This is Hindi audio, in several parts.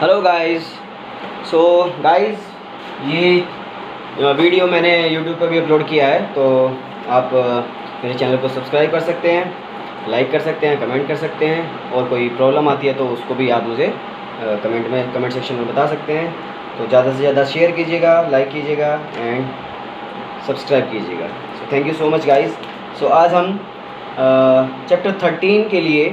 Hello guys. सो गाइस, ये वीडियो मैंने यूट्यूब पर भी अपलोड किया है, तो आप मेरे चैनल को सब्सक्राइब कर सकते हैं, लाइक कर सकते हैं, कमेंट कर सकते हैं, और कोई प्रॉब्लम आती है तो उसको भी आप मुझे कमेंट सेक्शन में बता सकते हैं। तो ज़्यादा से ज़्यादा शेयर कीजिएगा, लाइक कीजिएगा एंड सब्सक्राइब कीजिएगा। So thank you so much guys. So आज हम चैप्टर 13 के लिए,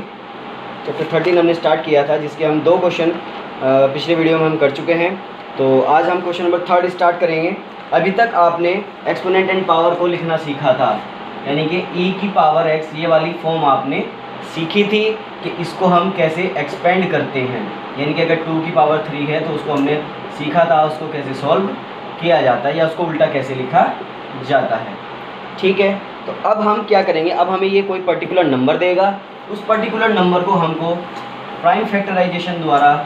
चैप्टर 13 हमने स्टार्ट किया था, जिसके हम 2 क्वेश्चन पिछले वीडियो में हम कर चुके हैं। तो आज हम क्वेश्चन नंबर 3 स्टार्ट करेंगे। अभी तक आपने एक्सपोनेंट एंड पावर को लिखना सीखा था, यानी कि e की पावर x, ये वाली फॉर्म आपने सीखी थी कि इसको हम कैसे एक्सपेंड करते हैं। यानी कि अगर 2 की पावर 3 है तो उसको हमने सीखा था, उसको कैसे सॉल्व किया जाता है या उसको उल्टा कैसे लिखा जाता है। ठीक है, तो अब हम क्या करेंगे, अब हमें ये कोई पर्टिकुलर नंबर देगा, उस पर्टिकुलर नंबर को हमको प्राइम फैक्टराइजेशन द्वारा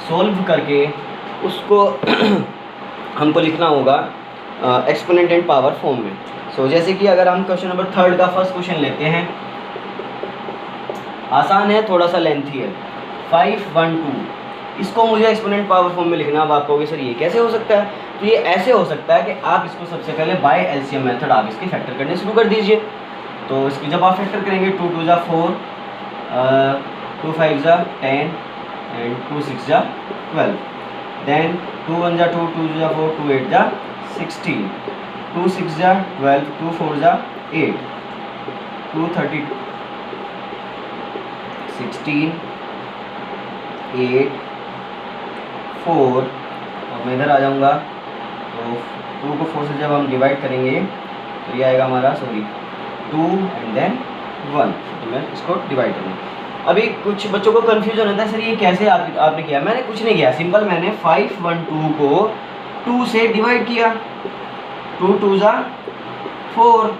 सॉल्व करके उसको हमको लिखना होगा एक्सपोनेंट एंड पावर फॉर्म में। सो जैसे कि अगर हम क्वेश्चन नंबर 3 का फर्स्ट क्वेश्चन लेते हैं, आसान है, थोड़ा सा लेंथी है। 512 इसको मुझे एक्सपोनेंट पावर फॉर्म में लिखना। अब आप कहोगे सर ये कैसे हो सकता है? तो ये ऐसे हो सकता है कि आप इसको सबसे पहले बाय एलसीएम मेथड आप इसके फैक्टर करने शुरू कर दीजिए। तो इसकी जब आप फैक्टर करेंगे 2 2 जा 4, 2 5 जा 10 एंड 2 6 जा 12, देन 2 1 जा 2, 2 जा 4, 2 8 जा 16, 2 6 जा 12, 2 4 जा 8, 2 30 16 8 4। अब मैं इधर आ जाऊँगा, तो 2 को 4 से जब हम डिवाइड करेंगे तो ये आएगा हमारा 2 एंड देन 1। तो मैं इसको डिवाइड करूँगा। अभी कुछ बच्चों को कन्फ्यूजन होता है, सर ये कैसे आपने किया? मैंने कुछ नहीं किया, सिंपल मैंने 512 को 2 से डिवाइड किया। 2 2 जा 4,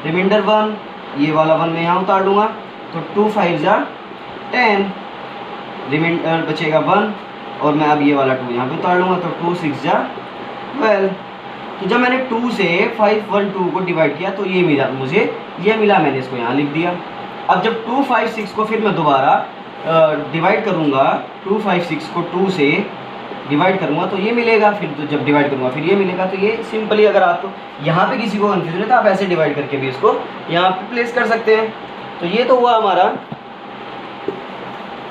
रिमाइंडर 1, ये वाला 1 मैं यहाँ उतार लूँगा, तो 2 5 जा 10, रिमाइंडर बचेगा 1, और मैं अब ये वाला 2 यहाँ पे उतार लूँगा, तो 2 6 जा 12। तो जब मैंने 2 से 512 को डिवाइड किया तो ये मिला मुझे, ये मिला, मैंने इसको यहाँ लिख दिया। अब जब 2 5 6 को फिर मैं दोबारा डिवाइड करूँगा, 2 5 6 को 2 से डिवाइड करूँगा तो ये मिलेगा, फिर तो जब डिवाइड करूँगा फिर ये मिलेगा। तो ये सिंपली, अगर आपको यहाँ पे किसी को कन्फ्यूजन है तो आप ऐसे डिवाइड करके भी इसको यहाँ पे प्लेस कर सकते हैं। तो ये तो हुआ हमारा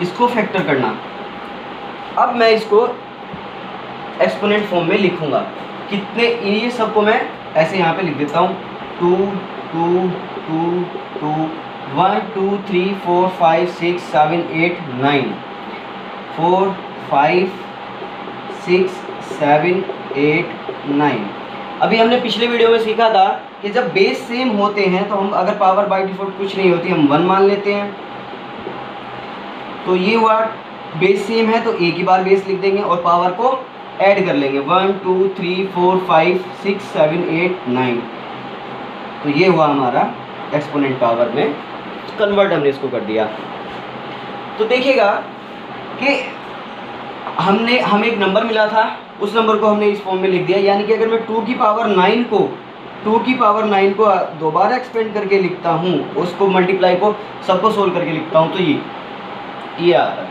इसको फैक्टर करना। अब मैं इसको एक्सपोनेंट फॉर्म में लिखूँगा। कितने, ये सबको मैं ऐसे यहाँ पे लिख देता हूँ, 2 2 2 2 1 2 3 4 5 6 7 8 9, 4 5 6 7 8 9। अभी हमने पिछले वीडियो में सीखा था कि जब बेस सेम होते हैं तो हम, अगर पावर बाय डिफॉल्ट कुछ नहीं होती, हम 1 मान लेते हैं। तो ये हुआ बेस सेम है तो एक ही बार बेस लिख देंगे और पावर को ऐड कर लेंगे, 1 2 3 4 5 6 7 8 9। तो ये हुआ हमारा एक्सपोनेंट पावर में कन्वर्ट, हमने इसको कर दिया। तो देखिएगा कि हमें एक नंबर मिला था, उस नंबर को हमने इस फॉर्म में लिख दिया। यानी कि अगर मैं 2 की पावर 9 को दोबारा एक्सपेंड करके लिखता हूँ, उसको मल्टीप्लाई को सबको सोल्व करके लिखता हूँ, तो ये आता है।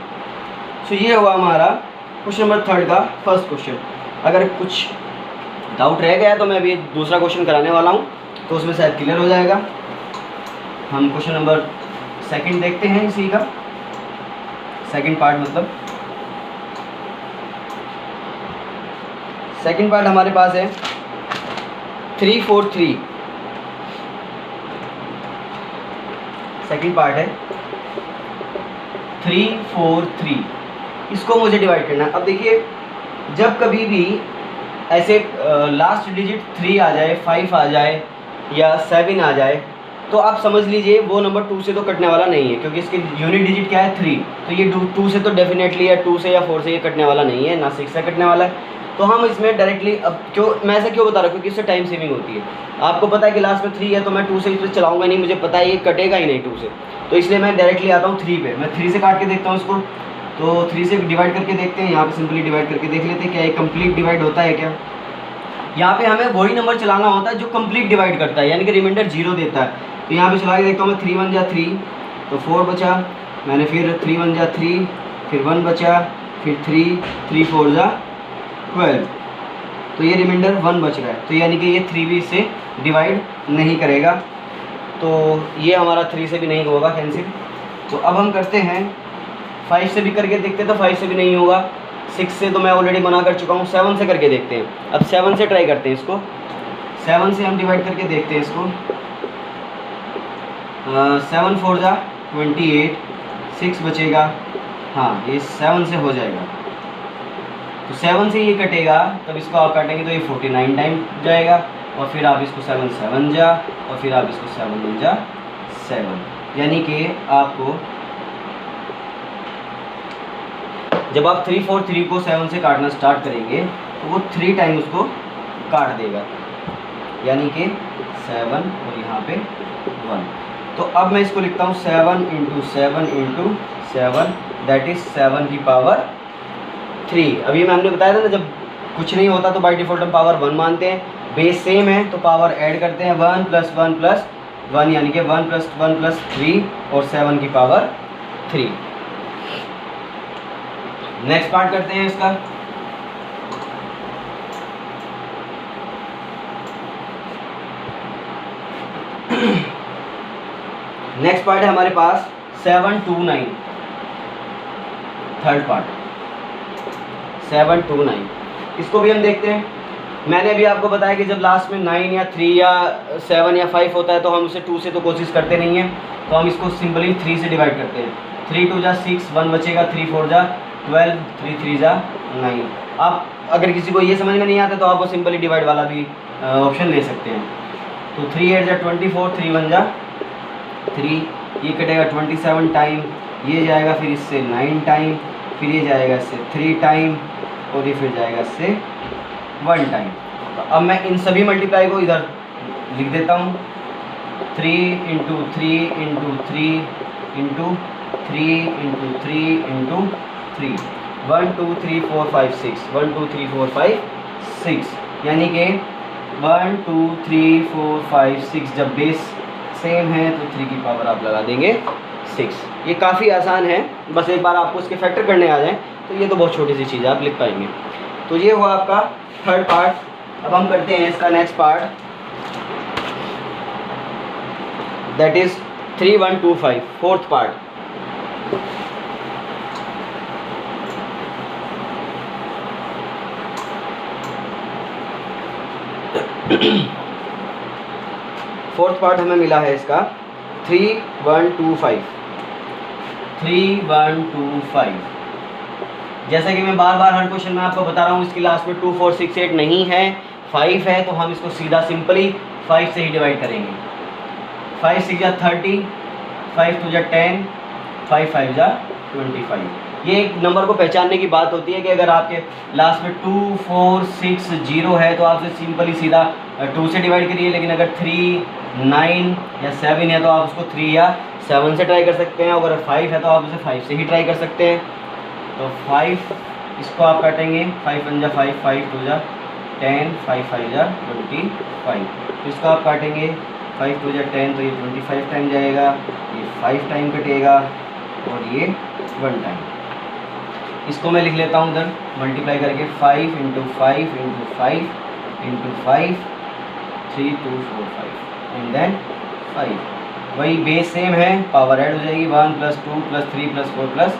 सो ये हुआ हमारा क्वेश्चन नंबर 3 का फर्स्ट क्वेश्चन। अगर कुछ डाउट रह गया तो मैं अभी दूसरा क्वेश्चन कराने वाला हूँ, तो उसमें शायद क्लियर हो जाएगा। हम क्वेश्चन नंबर 2 देखते हैं इसी का सेकंड पार्ट। मतलब सेकंड पार्ट हमारे पास है 343। सेकंड पार्ट है 343, इसको मुझे डिवाइड करना है। अब देखिए, जब कभी भी ऐसे लास्ट डिजिट 3 आ जाए, 5 आ जाए या 7 आ जाए, तो आप समझ लीजिए वो नंबर 2 से तो कटने वाला नहीं है, क्योंकि इसके यूनिट डिजिट क्या है 3। तो ये 2 से तो डेफिनेटली, या 2 से या 4 से ये कटने वाला नहीं है, ना 6 से कटने वाला है। तो हम इसमें डायरेक्टली, अब क्यों मैं ऐसा क्यों बता रहा हूँ, क्योंकि इससे टाइम सेविंग होती है। आपको पता है कि लास्ट में 3 है, तो मैं 2 से इस पर चलाऊँगा नहीं, मुझे पता है ये कटेगा ही नहीं 2 से, तो इसलिए मैं डायरेक्टली आता हूँ 3 पे। मैं 3 से काट के देखता हूँ इसको, तो 3 से डिवाइड करके देखते हैं। यहाँ पे सिंपली डिवाइड करके देख लेते हैं क्या ये कंप्लीट डिवाइड होता है क्या। यहाँ पे हमें वही नंबर चलाना होता है जो कंप्लीट डिवाइड करता है, यानी कि रिमाइंडर 0 देता है। तो यहाँ पे चला के देखता हूँ मैं, 3 1 जा 3, तो 4 बचा, मैंने फिर 3 1 जा 3, फिर 1 बचा, फिर 3, 3 4 जा 12, तो ये रिमाइंडर 1 बच रहा है, तो यानी कि ये 3 भी इससे डिवाइड नहीं करेगा, तो ये हमारा 3 से भी नहीं होगा कैंसिल। तो अब हम करते हैं 5 से भी करके देखते हैं, तो 5 से भी नहीं होगा, 6 से तो मैं ऑलरेडी मना कर चुका हूँ, 7 से करके देखते हैं। अब 7 से ट्राई करते हैं इसको, 7 से हम डिवाइड करके देखते हैं इसको। 7 4 जा 28, 6 बचेगा, हाँ ये 7 से हो जाएगा, तो 7 से ये कटेगा, तब इसको आप काटेंगे तो ये 49 टाइम जाएगा, और फिर आप इसको 7 7 जा, और फिर आप इसको 7 1 जा 7, यानी कि आपको जब आप 3 4 3 को 7 से काटना स्टार्ट करेंगे तो वो 3 टाइम उसको काट देगा, यानी कि 7 और यहाँ पे 1। तो अब मैं इसको लिखता हूँ 7 × 7 × 7, दैट इज़ 7 की पावर 3। अभी हमने बताया था ना, जब कुछ नहीं होता तो बाय डिफ़ॉल्ट हम पावर 1 मानते हैं, बेस सेम है तो पावर ऐड करते हैं, 1 + 1 + 1 यानी कि 1 + 1 + 3 और 7 की पावर 3। नेक्स्ट पार्ट करते हैं इसका। नेक्स्ट पार्ट है हमारे पास 7 2 9, थर्ड पार्ट 7 2 9। इसको भी हम देखते हैं। मैंने भी आपको बताया कि जब लास्ट में 9 या 3 या 7 या 5 होता है तो हम उसे 2 से तो कोशिश करते नहीं हैं, तो हम इसको सिंपली 3 से डिवाइड करते हैं। 3 2 जा 6, 1 बचेगा, 3 4 जा 12, 3 3 जा 9। आप अगर किसी को ये समझ में नहीं आता तो आप वो सिंपली डिवाइड वाला भी ऑप्शन ले सकते हैं। तो 3 8 जा 24, 3 1 जा 3, ये कटेगा 27 टाइम, ये जाएगा फिर इससे 9 टाइम, फिर ये जाएगा इससे 3 टाइम, और ये फिर जाएगा इससे 1 टाइम। तो अब मैं इन सभी मल्टीप्लाई को इधर लिख देता हूँ, 3 × 3 × 3 × 3 × 3 × 3, 1 2 3 4 5 6, 1 2 3 4 5 6, यानी कि 1 2 3 4 5 6 जब बेस सेम है तो 3 की पावर आप लगा देंगे 6। ये काफ़ी आसान है, बस एक बार आपको इसके फैक्टर करने आ जाए तो ये तो बहुत छोटी सी चीज़ है, आप लिख पाएंगे। तो ये हुआ आपका थर्ड पार्ट। अब हम करते हैं इसका next part, that is 3 1 2 5, fourth part. Fourth part हमें मिला है इसका 3 1 2 5, 3 1 2 5। जैसा कि मैं बार बार हर क्वेश्चन में आपको बता रहा हूँ, इसकी लास्ट में 2 4 6 8 नहीं है, 5 है, तो हम इसको सीधा सिंपली 5 से ही डिवाइड करेंगे। 5 6 जा 30, 5 2 जा 10, 5 5 जा 25। ये एक नंबर को पहचानने की बात होती है कि अगर आपके लास्ट में 2 4 6 0 है तो आप उसे सिंपली सीधा 2 से डिवाइड करिए, लेकिन अगर 3 9 या 7 है तो आप उसको 3 या 7 से ट्राई कर सकते हैं, अगर 5 है तो आप उसे 5 से ही ट्राई कर सकते हैं। तो 5 इसको आप काटेंगे, 5 1 जा 5, 5 2 जा 10, 5 5 जा 25। तो इसको आप काटेंगे, 5 2 जा 10, तो ये 25 टाइम जाएगा, ये 5 टाइम कटेगा और ये 1 टाइम। इसको मैं लिख लेता हूँ उधर मल्टीप्लाई करके, 5 × 5 × 5 × 5, 3 2 4 5 एंड देन 5। वही बेस सेम है, पावर ऐड हो जाएगी, 1 + 2 + 3 + 4 +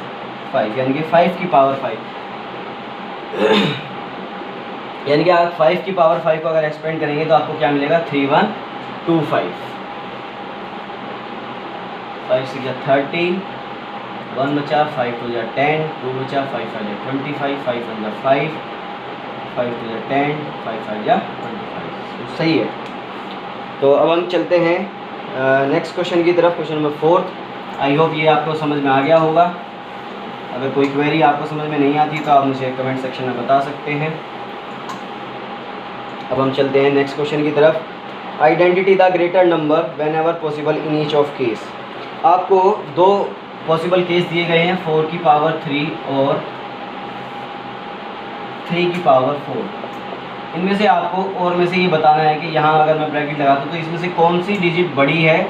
5, यानी कि 5 की पावर 5। यानी कि आप 5 की पावर 5 को अगर एक्सपेंड करेंगे तो आपको क्या मिलेगा, 3 1 2 5। 5 6 जा 30, 1 बचा, 5 2 जा 10, 2 बचा, 5 5 जा 25, 5 1 जा 5, 5 2 जा 10, 5 5 जा 25। तो सही है। तो अब हम चलते हैं नेक्स्ट क्वेश्चन की तरफ, क्वेश्चन नंबर 4। आई होप ये आपको समझ में आ गया होगा। अगर कोई क्वेरी आपको समझ में नहीं आती तो आप मुझे कमेंट सेक्शन में बता सकते हैं। अब हम चलते हैं नेक्स्ट क्वेश्चन की तरफ। Identity the greater number when ever possible in each of case. आपको 2 पॉसिबल केस दिए गए हैं, 4 की पावर 3 और 3 की पावर 4। इनमें से आपको और में से ये बताना है कि यहाँ अगर मैं ब्रैकेट लगाता हूँ तो इसमें से कौन सी डिजिट बड़ी है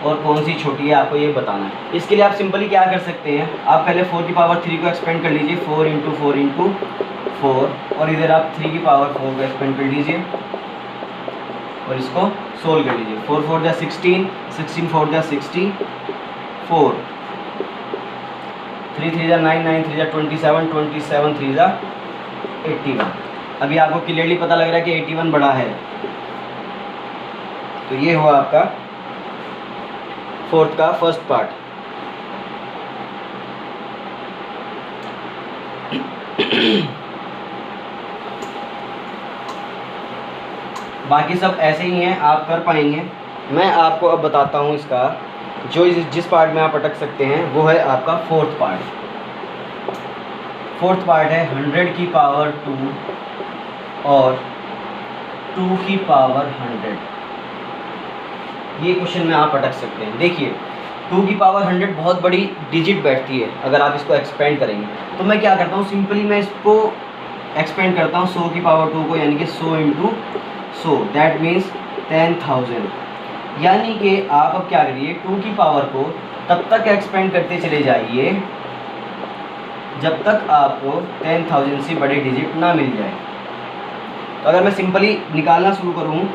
और कौन सी छोटी है आपको ये बताना है। इसके लिए आप सिंपली क्या कर सकते हैं, आप पहले 4 की पावर 3 को एक्सपेंड कर लीजिए, 4 इंटू 4 इंटू 4, और इधर आप 3 की पावर 4 को एक्सपेंड कर लीजिए और इसको सोल्व कर लीजिए। 4 4 जा 16, 16 4 जा 64, 3 3 जा 9, 9 3 जा 27, 27 3 जा 81। अभी आपको क्लियरली पता लग रहा है कि 81 बड़ा है। तो ये हुआ आपका फोर्थ का फर्स्ट पार्ट। बाकी सब ऐसे ही हैं, आप कर पाएंगे। मैं आपको अब बताता हूँ इसका जो जिस पार्ट में आप अटक सकते हैं वो है आपका फोर्थ पार्ट। फोर्थ पार्ट है 100 की पावर 2 और 2 की पावर 100। ये क्वेश्चन में आप अटक सकते हैं। देखिए 2 की पावर 100 बहुत बड़ी डिजिट बैठती है अगर आप इसको एक्सपेंड करेंगे। तो मैं क्या करता हूँ, सिंपली मैं इसको एक्सपेंड करता हूँ 100 की पावर 2 को, यानी कि 100 इंटू 100, दैट मीन्स 10,000। यानी कि आप अब क्या करिए, 2 की पावर को तब तक एक्सपेंड करते चले जाइए जब तक आपको 10,000 से बड़े डिजिट ना मिल जाए। तो अगर मैं सिंपली निकालना शुरू करूँ,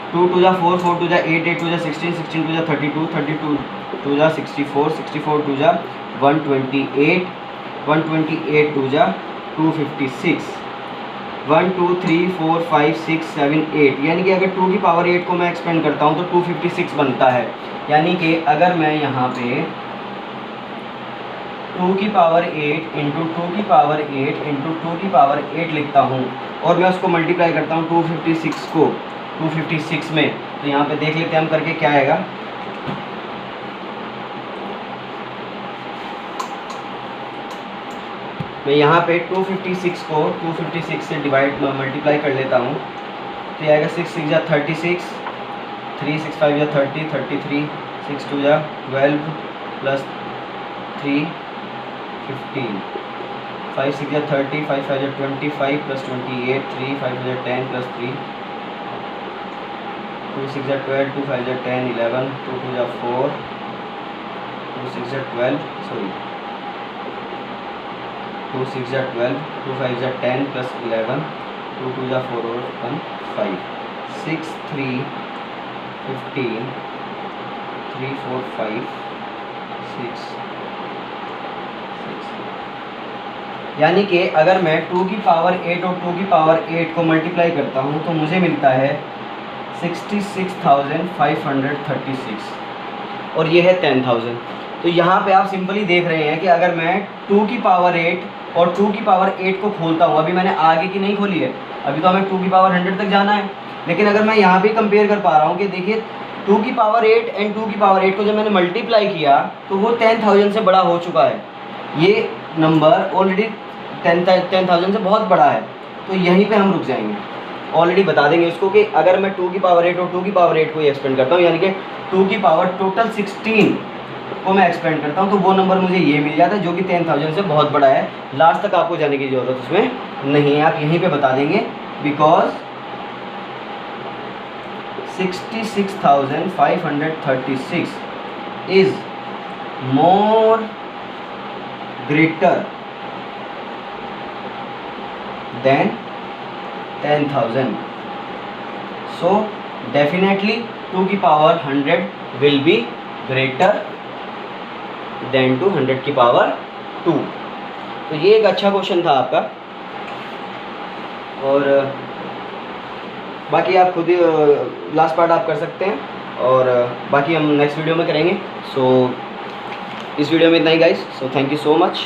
2 2 जा 4, 4 2 जा 8, 8 2 जा 16, 16 2 जा 32, 32 2 जा 64, 64 2 जा 128, 128 2 जा 256, 1 2 3 4 5 6 7 8। यानी कि अगर 2 की पावर 8 को मैं एक्सपेंड करता हूँ तो 256 बनता है। यानी कि अगर मैं यहाँ पे 2 की पावर 8 इंटू 2 की पावर 8 इंटू 2 की पावर 8 लिखता हूँ और मैं उसको मल्टीप्लाई करता हूँ 256 को 256 में, तो यहाँ पे देख लेते हैं हम करके क्या आएगा। मैं यहाँ पे 256 को 256 से डिवाइड मल्टीप्लाई कर लेता हूँ, तो ये आएगा 6 6 जा 36, 3 6 5 जा 30, 33, 6 2 जा 12 प्लस 3 15, 5 6 जा 30, 5 5 जा 25 प्लस 28, 3 5 जा 10 प्लस 3, 2 6 जा 12, 2 5 जा 10 11, 2 2 जा 4, 2 6 जा 12, सॉरी 2 6 जा 12, 2 5 जा 10 प्लस 11, 2 2 जा 4 और 1 5, 6 3 15, 3 4 5 6 6। यानी कि अगर मैं 2 की पावर 8 और 2 की पावर 8 को मल्टीप्लाई करता हूँ तो मुझे मिलता है 66,536 और ये है 10,000। तो यहाँ पे आप सिंपली देख रहे हैं कि अगर मैं 2 की पावर 8 और 2 की पावर 8 को खोलता हूँ, अभी मैंने आगे की नहीं खोली है, अभी तो हमें 2 की पावर 100 तक जाना है, लेकिन अगर मैं यहाँ पे कंपेयर कर पा रहा हूँ कि देखिए 2 की पावर 8 एंड 2 की पावर 8 को जब मैंने मल्टीप्लाई किया तो वो 10,000 से बड़ा हो चुका है। ये नंबर ऑलरेडी 10,000 से बहुत बड़ा है, तो यहीं पे हम रुक जाएंगे। ऑलरेडी बता देंगे उसको कि अगर मैं 2 की पावर 8 और 2 की पावर 8 को ही एक्सपेंड करता हूँ, यानी कि 2 की पावर टोटल 16 को मैं एक्सपेंड करता हूँ, तो वो नंबर मुझे ये मिल जाता है जो कि 10,000 से बहुत बड़ा है। लास्ट तक आपको जाने की ज़रूरत उसमें नहीं है, आप यहीं पे बता देंगे, because 66,536 is more greater than 10,000. So definitely 2 की power 100 will be greater than 100 की पावर 2. तो ये एक अच्छा क्वेश्चन था आपका, और बाकी आप खुद ही लास्ट पार्ट आप कर सकते हैं और बाकी हम नेक्स्ट वीडियो में करेंगे। सो इस वीडियो में इतना ही guys, so thank you so much.